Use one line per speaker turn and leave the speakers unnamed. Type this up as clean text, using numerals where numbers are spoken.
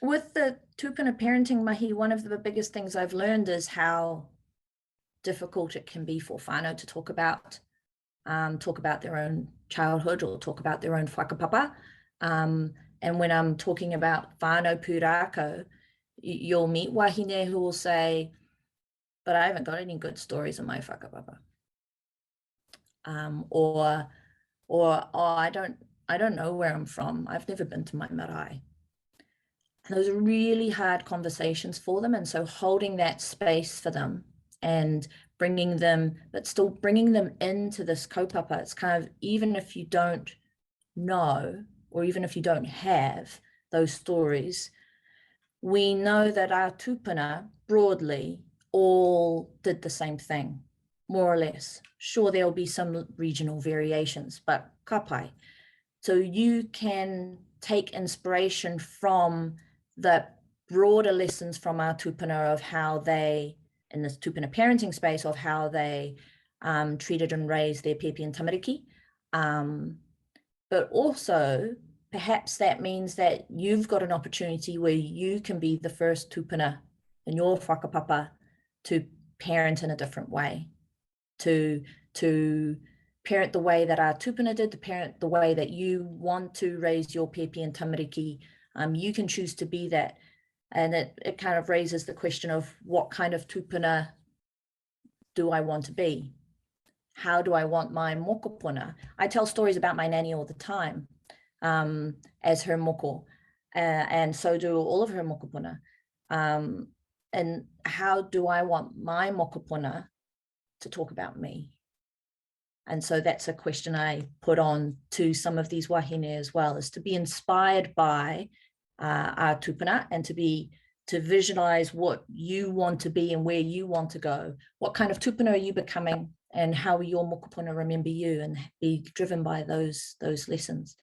With the Tūpuna Parenting mahi, one of the biggest things I've learned is how difficult it can be for whānau to talk about their own childhood or talk about their own whakapapa. And when I'm talking about whānau pūrākau, you'll meet wahine who will say, but I haven't got any good stories in my whakapapa. Or oh, I don't know where I'm from. I've never been to my marae. And those are really hard conversations for them. And so holding that space for them and bringing them, but still bringing them into this kaupapa, it's kind of, even if you don't know, or even if you don't have those stories, we know that our tūpuna broadly all did the same thing, more or less. Sure, there'll be some regional variations, but kapai. So you can take inspiration from the broader lessons from our tūpuna of how they, in this tūpuna parenting space, of how they treated and raised their pepe and tamariki. But also, perhaps that means that you've got an opportunity where you can be the first tūpuna in your whakapapa to parent in a different way, to parent the way that our tūpuna did, to parent the way that you want to raise your pepe and tamariki. You can choose to be that. And it kind of raises the question of what kind of tūpuna do I want to be? How do I want my mokopuna? I tell stories about my nanny all the time as her moko, and so do all of her mokopuna. And how do I want my mokopuna to talk about me? And so that's a question I put on to some of these wahine as well, is to be inspired by our tūpuna and to visualize what you want to be and where you want to go. What kind of tūpuna are you becoming, and how will your mokopuna remember you, and be driven by those lessons.